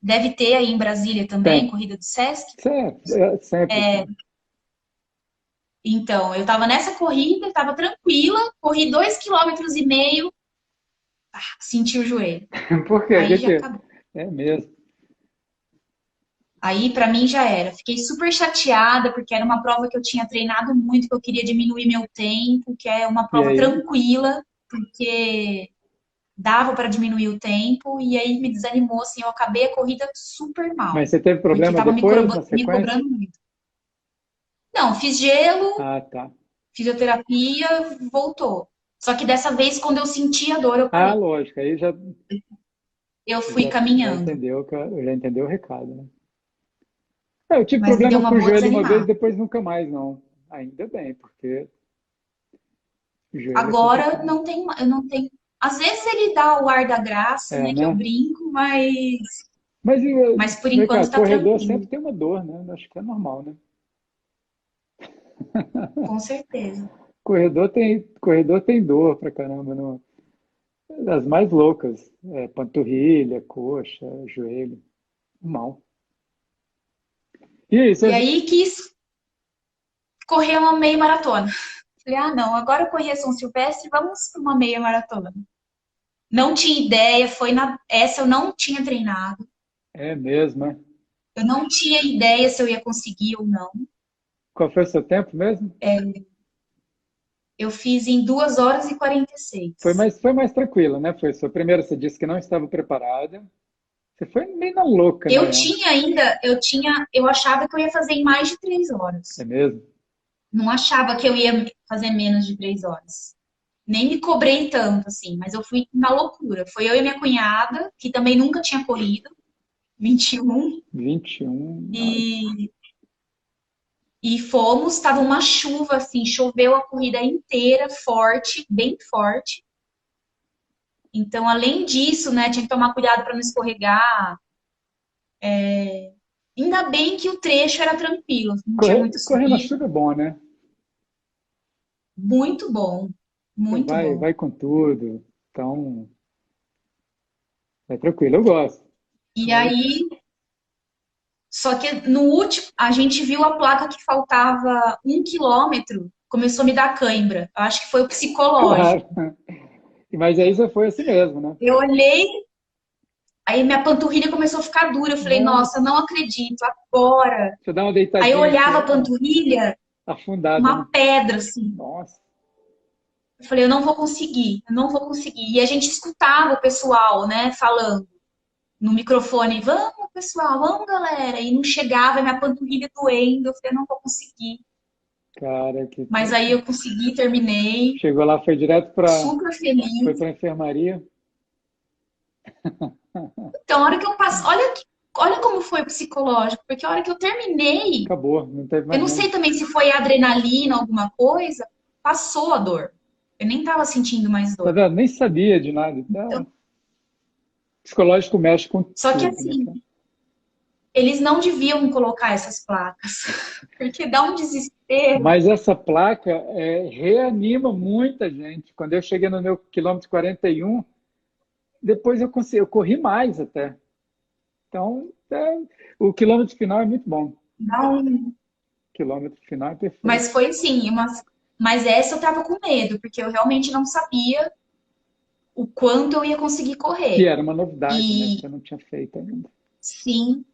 Deve ter aí em Brasília também, Tem. corrida do Sesc. Sempre tem. Então, eu tava nessa corrida, tava tranquila, corri 2,5 km, senti o joelho. Por quê? Aí já acabou. É mesmo. Aí pra mim já era. Fiquei super chateada porque era uma prova que eu tinha treinado muito, que eu queria diminuir meu tempo, que é uma E prova aí? tranquila, porque dava para diminuir o tempo e aí me desanimou assim, eu acabei a corrida super Mas mal, você teve porque problema tava depois, na me sequência? cobrando muito. Não, fiz gelo, Ah, tá. fisioterapia, voltou. Só que dessa vez, quando eu senti a dor, eu Ah, parei. lógico, aí Eu fui caminhando. já entendeu o recado, né? Eu tive Mas me deu problema uma com o boa joelho uma vez, desanimada. depois nunca mais, não. Ainda bem, porque o joelho é Agora complicado. não tem, eu não tenho. Às vezes ele dá o ar da graça, É, né? Que eu né? brinco, Mas mas por vem cá, enquanto tá corredor sempre tranquilo, tem uma dor, né? Acho que é normal, né? com certeza. Corredor tem dor pra caramba, as mais loucas. É, panturrilha, coxa, joelho. Mal. E aí, E você, aí quis correr uma meia maratona. Falei, ah, não, agora eu corri a São Silvestre, vamos para uma meia maratona. Não tinha ideia, essa eu não tinha treinado. é mesmo, é? Eu não tinha ideia se eu ia conseguir ou não. Qual foi o seu tempo mesmo? Eu fiz em 2 horas e 46. Foi mais tranquilo, né? Foi sua primeira, você disse que não estava preparada. Você foi meio na louca, Eu né? tinha ainda, eu achava que eu ia fazer em mais de 3 É horas. mesmo? Não achava que eu ia fazer menos de 3 horas. Nem me cobrei tanto, assim, mas eu fui na loucura. Foi eu e minha cunhada, que também nunca tinha corrido, 21, 21. Nossa. e, e fomos, estava uma chuva, assim, choveu a corrida inteira, forte, bem forte. Então, além disso, né, tinha que tomar cuidado para não escorregar. Ainda bem que o trecho era tranquilo, não tinha muita Correr na subida. chuva é bom, né? Muito bom, Você muito bom. vai com tudo. Então, é tranquilo, eu gosto. E aí, só que no último, a gente viu a placa que faltava 1 quilômetro, começou a me dar cãibra. Eu acho que foi o psicológico. Claro. Mas aí você foi assim mesmo, né? Eu olhei, aí minha panturrilha começou a ficar dura. Eu falei, Nossa, nossa, eu não acredito, agora. você dá uma Aí eu deitadinha olhava assim, a panturrilha, afundada, né? uma pedra, assim. Nossa, Eu falei, eu não vou conseguir, eu não vou conseguir. E a gente escutava o pessoal, né, falando no microfone, vamos, pessoal, vamos, galera. E não chegava, minha panturrilha doendo. Eu falei, não vou conseguir. cara, Mas aí eu consegui, terminei, chegou lá, foi direto super foi feliz. para enfermaria. Então, a hora que eu passo, olha como foi o psicológico, porque a hora que eu terminei, Acabou, não teve eu mais não nada. sei também se foi adrenalina, alguma coisa, passou a dor. Eu nem tava sentindo mais Tá dor. vendo? Nem sabia de nada. Então, Então, psicológico mexe com só que tudo, né, assim, cara? eles não deviam colocar essas placas, porque dá um desespero. Mas essa placa reanima muita gente. Quando eu cheguei no meu quilômetro 41, depois eu corri mais até. Então, o quilômetro final é muito bom. O Dá um... quilômetro final é perfeito. Mas foi sim, mas essa eu tava com medo, porque eu realmente não sabia o quanto eu ia conseguir E correr. era uma novidade, né? E Você não tinha feito ainda. sim,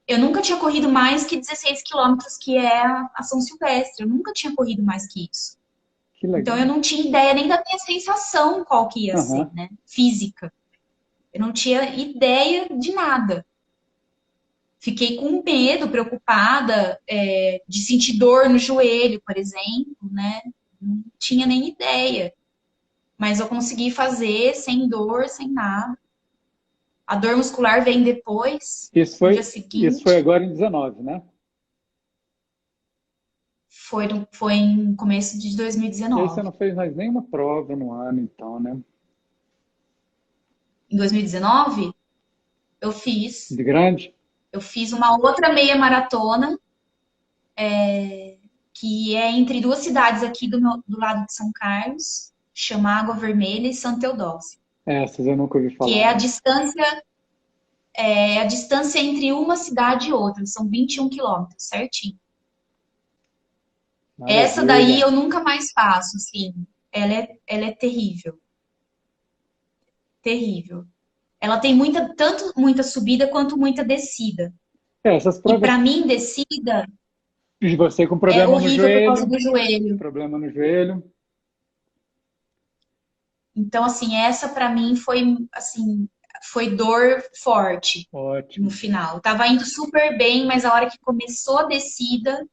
eu nunca tinha corrido mais que 16 quilômetros, que é a São Silvestre. Eu nunca tinha corrido mais que isso. Que Então eu legal. não tinha ideia nem da minha sensação qual que ia ser, Aham. né? Física. Eu não tinha ideia de nada. Fiquei com medo, preocupada, de sentir dor no joelho, por exemplo, né? Não tinha nem ideia. Mas eu consegui fazer sem dor, sem nada. A dor muscular vem depois, no dia Isso foi seguinte. agora em 19, né? Foi em começo de E aí você 2019. não fez mais nenhuma prova no ano, então, né? Em 2019, eu fiz. De grande? Eu fiz uma outra meia maratona, que é entre duas cidades aqui do lado de São Carlos, chama Água Vermelha e Santa Teodósia, Essas eu nunca ouvi que falar. é a distância entre uma cidade e outra, são 21 quilômetros, certinho. Essa daí Maravilha. eu nunca mais faço, assim. Ela é terrível, terrível. Ela tem tanto muita subida quanto muita descida. Essas E para provas mim, descida de você com é problema no horrível por causa joelho, do joelho. problema no joelho. Então, assim, essa para mim foi, assim, foi dor forte no Ótimo. final. Eu tava indo super bem, mas a hora que começou a descida,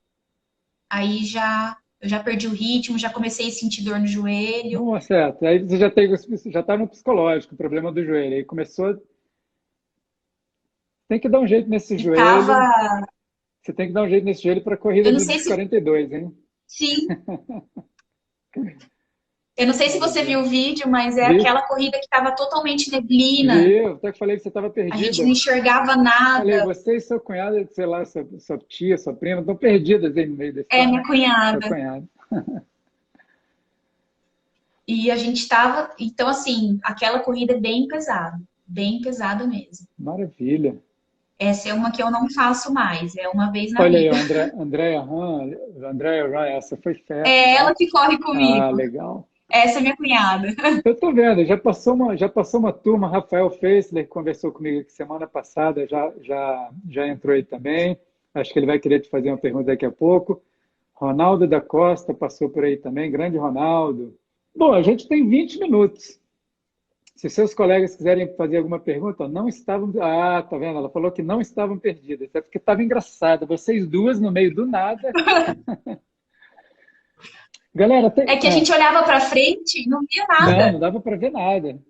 aí eu já perdi o ritmo, já comecei a sentir dor no joelho. Não, certo. Aí você já está no psicológico, problema do joelho. Aí começou, tem que dar um jeito nesse E tava, joelho. Você tem que dar um jeito nesse joelho para a corrida eu não do sei se 42, hein? sim, eu não sei se você Maravilha. viu o vídeo, mas é Vi, aquela corrida que tava totalmente neblina. vi, eu até que falei que você estava A gente não perdida. enxergava Falei, nada. você e seu cunhado, sei lá, sua tia, sua prima, estão perdidas aí no meio desse É, minha caminho. Seu cunhada. cunhado. E a gente tava, então assim, aquela corrida é bem pesada mesmo. Maravilha. Essa é uma que eu não faço mais, é uma vez na Olha aí, vida. Andréia Han, Andréia Ryan, essa foi fera. É ela Nossa. que corre Ah, comigo. legal. Essa é minha cunhada. Eu tô vendo, já passou uma turma, Rafael Feisler conversou comigo aqui semana passada, já entrou aí também. Acho que ele vai querer te fazer uma pergunta daqui a pouco. Ronaldo da Costa passou por aí também, grande Ronaldo. Bom, a gente tem 20 minutos. Se seus colegas quiserem fazer alguma pergunta, não estavam. Ah, tá vendo? Ela falou que não estavam perdidas. É porque estava engraçado. Vocês duas no meio do nada. Galera, É que a gente olhava para frente e não via não nada. dava para ver nada.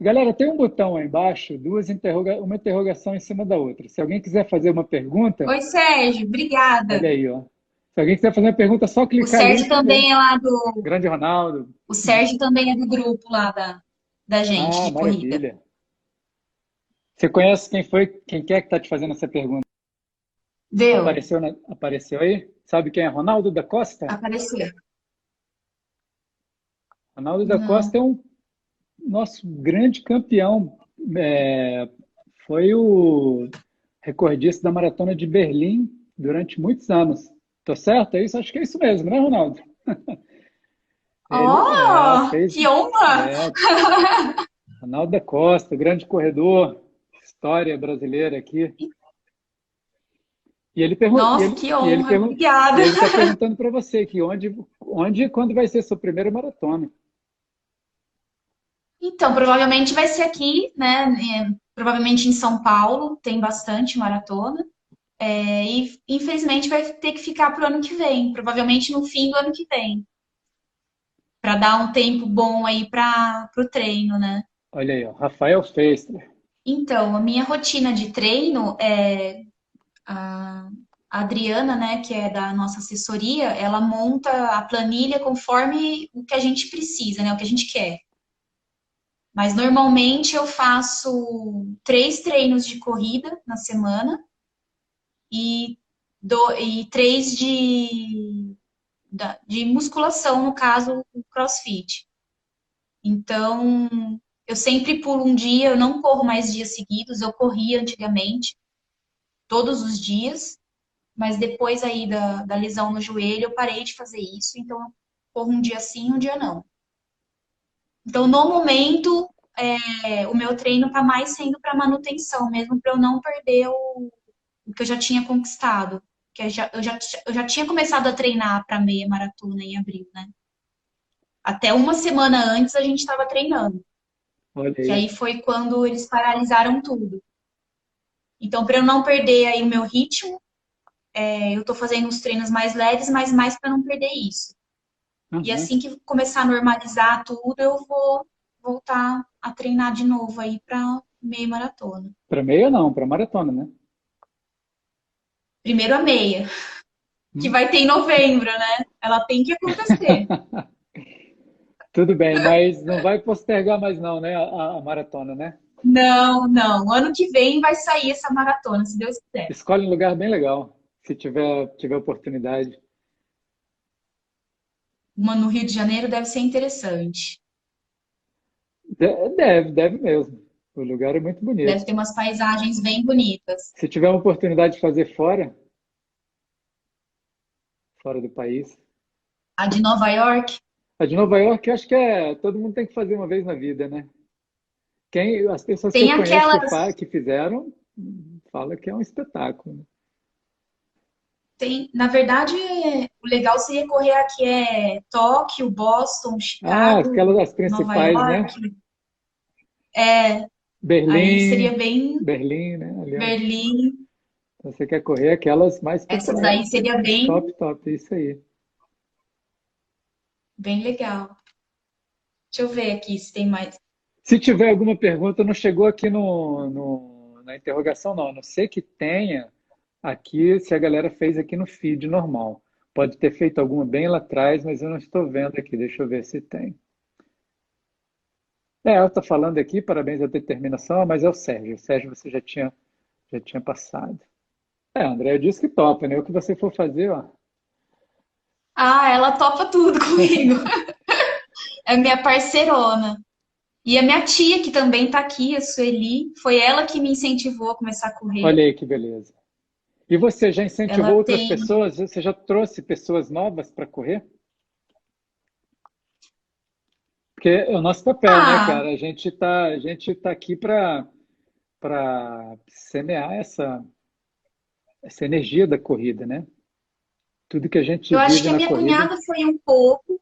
Galera, tem um botão aí embaixo, uma interrogação em cima da outra. Se alguém quiser fazer uma pergunta, Oi, Sérgio, obrigada. olha aí, ó. Se alguém quiser fazer uma pergunta, é só O clicar ali Sérgio e fazer. também é lá do. Grande Ronaldo. O Sérgio também é do grupo lá da gente, Ah, de corrida. maravilha. Você conhece quem que é que está te fazendo essa pergunta? Deu? Apareceu aí? Sabe quem é? Ronaldo da Costa? Apareceu. Ronaldo da Costa Não. é um nosso grande campeão. É, foi o recordista da Maratona de Berlim durante muitos anos. Tô certo? É isso? Acho que é isso mesmo, né, Ronaldo? Ele Oh, fez. que honra! É, Ronaldo da Costa, grande corredor, história brasileira aqui. E ele perguntou, Nossa, que honra! e Obrigada. ele está perguntando para você que onde e quando vai ser sua primeira maratona? Então, provavelmente vai ser aqui, né? Provavelmente em São Paulo, tem bastante maratona. E infelizmente vai ter que ficar pro ano que vem, provavelmente no fim do ano que vem, para dar um tempo bom aí para o treino, né? Olha aí, ó, Rafael Feisler. Então, a minha rotina de treino é a Adriana, né, que é da nossa assessoria, ela monta a planilha conforme o que a gente precisa, né, o que a gente quer. Mas normalmente eu faço 3 treinos de corrida na semana e, e 3 de musculação, no caso, o CrossFit. Então, eu sempre pulo um dia, eu não corro mais dias seguidos, eu corria antigamente, todos os dias, mas depois aí da lesão no joelho, eu parei de fazer isso, então eu corro um dia sim, um dia não. Então, no momento, o meu treino tá mais sendo para manutenção, mesmo para eu não perder o que eu já tinha conquistado. Que eu já tinha começado a treinar para meia maratona em abril, né? Até uma semana antes a gente estava treinando, Olha que aí. aí foi quando eles paralisaram tudo. Então, para eu não perder aí o meu ritmo, eu tô fazendo os treinos mais leves, mas mais para não perder isso. E Uhum. assim que começar a normalizar tudo, eu vou voltar a treinar de novo aí para meia maratona. Para meia não, para maratona, né? Primeiro a meia, que Hum. vai ter em novembro, né? Ela tem que acontecer. Tudo bem, mas não vai postergar mais não, né? A maratona, né? Não, não. Ano que vem vai sair essa maratona, se Deus quiser. Escolhe um lugar bem legal, se tiver oportunidade. Uma no Rio de Janeiro deve ser interessante. Deve mesmo. O lugar é muito Deve bonito. ter umas paisagens bem bonitas. Se tiver uma oportunidade de fazer fora do país. A de Nova York A de Nova York, eu acho que todo mundo tem que fazer uma vez na vida, né? As pessoas que eu tem conheço aquelas. que fizeram, fala que é um espetáculo, né? Na verdade, o legal seria correr aqui Tóquio, Boston, Ah, Chicago, aquelas as Nova principais, né? York. É, aí seria Berlim, bem Berlim, né? Aliás, Berlim. então você quer correr aquelas mais Essas aí populares, seria as bem, top, isso aí. bem legal. Deixa eu ver aqui se tem mais. Se tiver alguma pergunta, não chegou aqui na interrogação, não. A não sei que tenha aqui, se a galera fez aqui no feed normal. Pode ter feito alguma bem lá atrás, mas eu não estou vendo aqui. Deixa eu ver se tem. Ela está falando aqui, parabéns à determinação, mas é o Sérgio. O Sérgio você já tinha passado. André, eu disse que topa, né? O que você for fazer, ó. Ah, ela topa tudo comigo. É minha parceirona. E a minha tia, que também tá aqui, a Sueli, foi ela que me incentivou a começar a correr. Olha aí que beleza. E você já incentivou Ela outras tem. pessoas? Você já trouxe pessoas novas para correr? porque é o nosso papel, né, Ah, cara? A gente tá aqui para semear essa energia da corrida, né? Tudo que a gente eu acho vive que a na minha corrida, cunhada foi um pouco,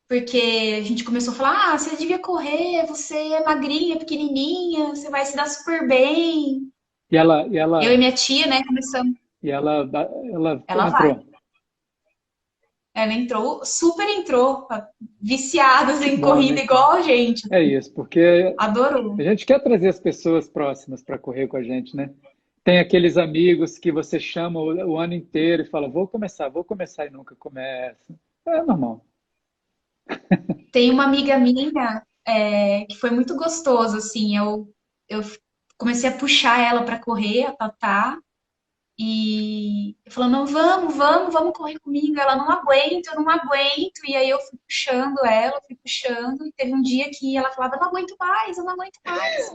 porque a gente começou a falar, ah, você devia correr, você é magrinha, pequenininha, você vai se dar super bem. e ela, e Eu e ela, minha tia, né, começamos. e ela Ela vai. entrou. Ela super entrou, viciada Que em bom, corrida né, cara? igual a gente. É isso, porque Adorou. a gente quer trazer as pessoas próximas para correr com a gente, né? Tem aqueles amigos que você chama o ano inteiro e fala, vou começar e nunca começa. É normal. Tem uma amiga minha que foi muito gostoso, assim. Eu comecei a puxar ela para correr, a Tatá, e falou, não, vamos correr comigo. Ela não aguenta, eu não aguento. E aí eu fui puxando ela, fui puxando, e teve um dia que ela falava, eu não aguento mais, eu não aguento mais.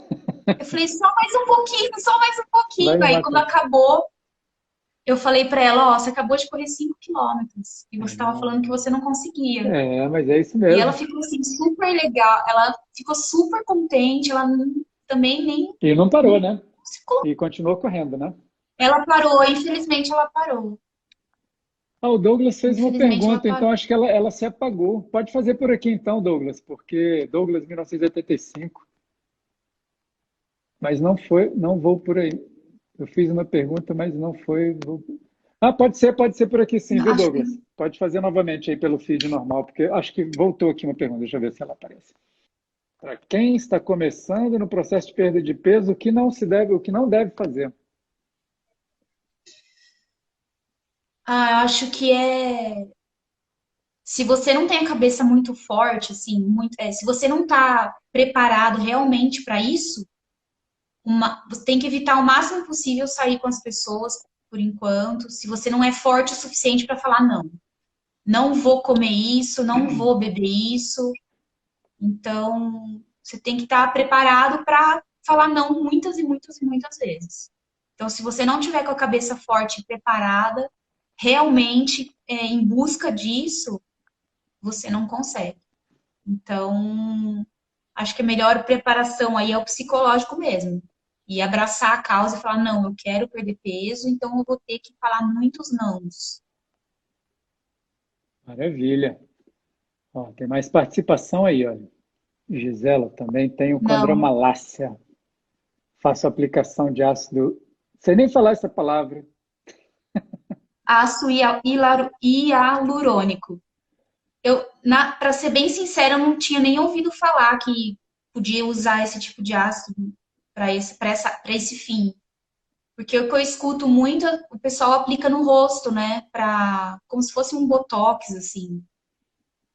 Eu falei, só mais um pouquinho, só mais um Vai pouquinho. me Aí quando matar. acabou, eu falei pra ela, ó, você acabou de correr 5 quilômetros e você estava falando que É, você não conseguia. mas é isso E ela mesmo. ficou assim super legal, ela ficou super contente, também E não parou, nem né? se colocou. E continuou correndo, né? Ela parou, infelizmente ela parou. Ah, o Douglas fez uma Infelizmente ela pergunta, então parou. acho que ela se apagou. Pode fazer por aqui então, Douglas, porque Douglas 1985, mas não foi, não vou por aí. Eu fiz uma pergunta, mas não foi. Ah, pode ser por aqui sim, viu, Acho que Douglas? Pode fazer novamente aí pelo feed normal, porque acho que voltou aqui uma pergunta, deixa eu ver se ela aparece. Para quem está começando no processo de perda de peso, o que não deve fazer? acho que é se você não tem a cabeça muito forte, assim, se você não está preparado realmente para isso, você tem que evitar o máximo possível sair com as pessoas por enquanto. Se você não é forte o suficiente para falar não, não vou comer isso, não vou beber isso. Então, você tem que estar preparado para falar não muitas e muitas e muitas vezes. Então, se você não tiver com a cabeça forte e preparada, realmente em busca disso, você não consegue. Então, acho que a melhor preparação aí é o psicológico mesmo. E abraçar a causa e falar, não, eu quero perder peso, então eu vou ter que falar muitos nãos. Maravilha. Ó, tem mais participação aí, olha. Gisela, também tenho Não, condromalácia. Faço aplicação de ácido. Sei nem falar essa palavra. ácido hialurônico. Para ser bem sincera, eu não tinha nem ouvido falar que podia usar esse tipo de ácido para esse fim. Porque o que eu escuto muito, o pessoal aplica no rosto, né? Como se fosse um botox, assim,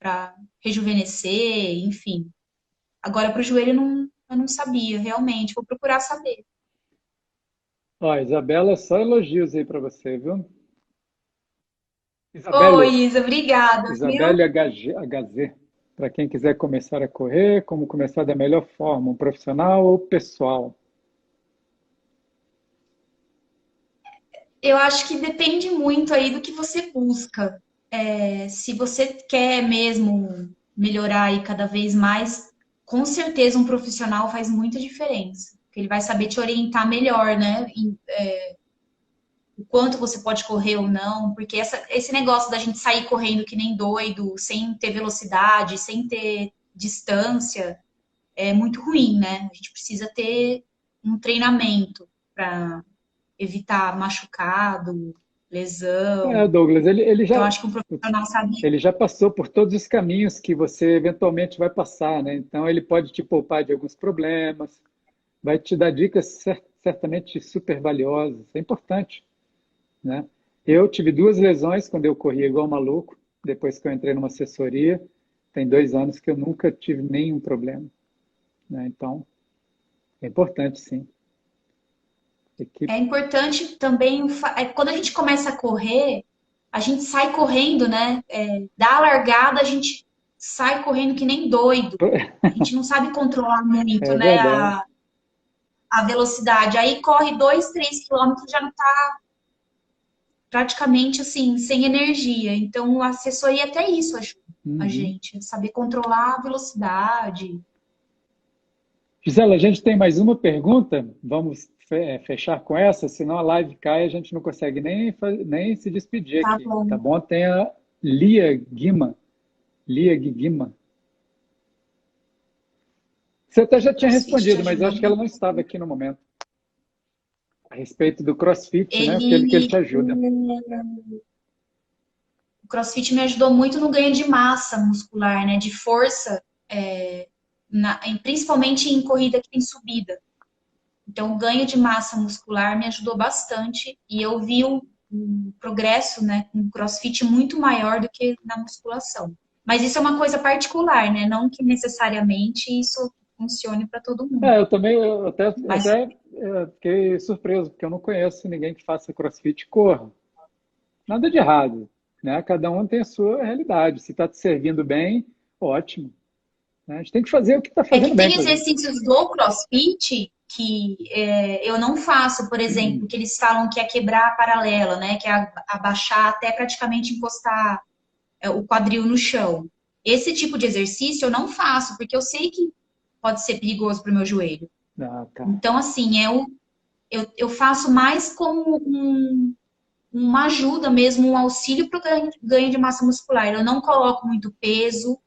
para rejuvenescer, enfim. Agora, para o joelho, eu não sabia, realmente. Vou procurar saber. Ó, Isabela, só elogios aí para você, viu? Oi, Isabelle, Isa, obrigada, viu? Isabelle HZ. Para quem quiser começar a correr, como começar da melhor forma, um profissional ou pessoal? Eu acho que depende muito aí do que você busca. Se você quer mesmo melhorar aí cada vez mais, com certeza um profissional faz muita diferença. Porque ele vai saber te orientar melhor, né? O quanto você pode correr ou não, porque esse negócio da gente sair correndo que nem doido, sem ter velocidade, sem ter distância, é muito ruim, né? A gente precisa ter um treinamento para evitar machucado, É, lesão. Douglas, Então, acho que um profissional sabe. ele já passou por todos os caminhos que você eventualmente vai passar, né? Então, ele pode te poupar de alguns problemas, vai te dar dicas certamente super valiosas. É importante, né? Eu tive duas lesões quando eu corria igual maluco, depois que eu entrei numa assessoria. Tem 2 anos que eu nunca tive nenhum problema, né? Então, é importante, sim. É Equipe. importante também, quando a gente começa a correr, a gente sai correndo, né? Dá a largada, a gente sai correndo que nem doido. A gente não sabe controlar muito, É né? verdade. A velocidade. Aí corre 2, 3 quilômetros, já não tá praticamente assim, sem energia. Então, a assessoria até isso ajuda a Uhum. gente, saber controlar a velocidade. Gisela, a gente tem mais uma pergunta. Vamos fechar com essa, senão a live cai e a gente não consegue nem se despedir Tá aqui. Tá bom. bom? Tem a Lia Guima. Lia Guima. Você até já tinha CrossFit te respondido, mas eu ajuda acho que ela muito. não estava aqui no momento. A respeito do CrossFit, né? Aquele que ele Ele, te ajuda. o CrossFit me ajudou muito no ganho de massa muscular, né? De força, principalmente em corrida que tem subida. Então, o ganho de massa muscular me ajudou bastante e eu vi um progresso, né, com o CrossFit muito maior do que na musculação. Mas isso é uma coisa particular, né? Não que necessariamente isso funcione para todo mundo. Eu também eu Mas fiquei surpreso, porque eu não conheço ninguém que faça CrossFit e corra. Nada de errado, né? Cada um tem a sua realidade. Se está te servindo bem, ótimo, né? A gente tem que fazer o que está é que fazendo bem tem com a gente. exercícios do CrossFit que eu não faço, por exemplo, que eles falam que é quebrar a paralela, né? Que é abaixar até praticamente encostar o quadril no chão. Esse tipo de exercício eu não faço, porque eu sei que pode ser perigoso para o meu joelho. Ah, tá. Então, assim, eu faço mais como uma ajuda mesmo, um auxílio para o ganho de massa muscular. Eu não coloco muito peso.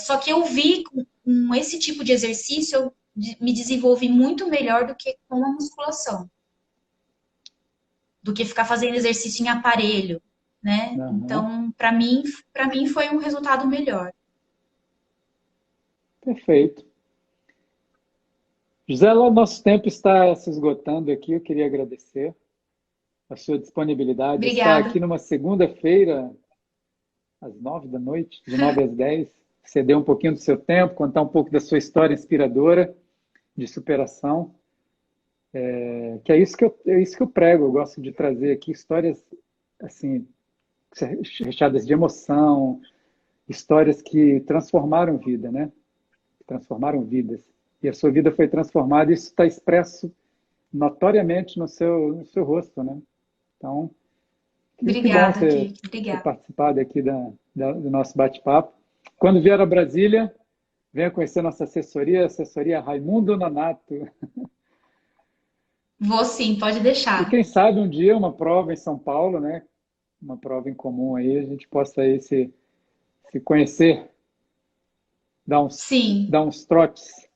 Só que eu vi com esse tipo de exercício, eu me desenvolvi muito melhor do que com a musculação. Do que ficar fazendo exercício em aparelho, né? Aham. Então, para mim foi um resultado melhor. Perfeito. José, lá nosso tempo está se esgotando aqui. Eu queria agradecer a sua disponibilidade. Está aqui Obrigada. numa segunda-feira, às 9 da noite, de 9 às 10. Ceder um pouquinho do seu tempo, contar um pouco da sua história inspiradora de superação. Que é isso que eu prego. Eu gosto de trazer aqui histórias assim recheadas de emoção, histórias que transformaram vida, né? Transformaram vidas. E a sua vida foi transformada, e isso está expresso notoriamente no seu rosto, né? Então, que bom Obrigada, ter, Jake. ter Obrigada. participado aqui do nosso bate-papo. Quando vier a Brasília, venha conhecer nossa assessoria, assessoria Raimundo Nonato. Vou sim, pode E deixar. quem sabe um dia uma prova em São Paulo, né? Uma prova em comum aí, a gente possa aí se conhecer, dar uns, Sim. dar uns trotes,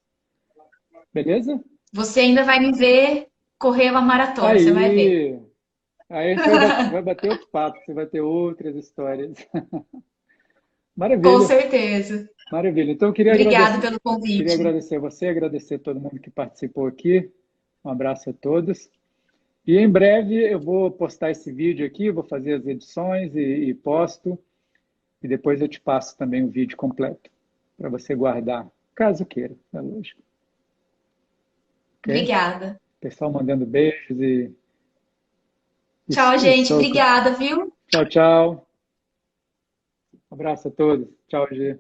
beleza? Você ainda vai me ver correr uma maratona, você vai ver. Aí, aí a gente vai bater outro papo, você vai ter outras histórias. Com Maravilha, certeza. maravilha. Então, eu Obrigada pelo queria convite. agradecer a você, agradecer a todo mundo que participou aqui. Um abraço a todos. E em breve eu vou postar esse vídeo aqui, vou fazer as edições e posto. E depois eu te passo também o vídeo completo para você guardar, caso queira, é lógico. Ok? Obrigada. Pessoal mandando beijos Tchau, e gente. socos. Obrigada, viu? Tchau, tchau. Um abraço a todos. Tchau, G.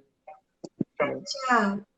Tchau.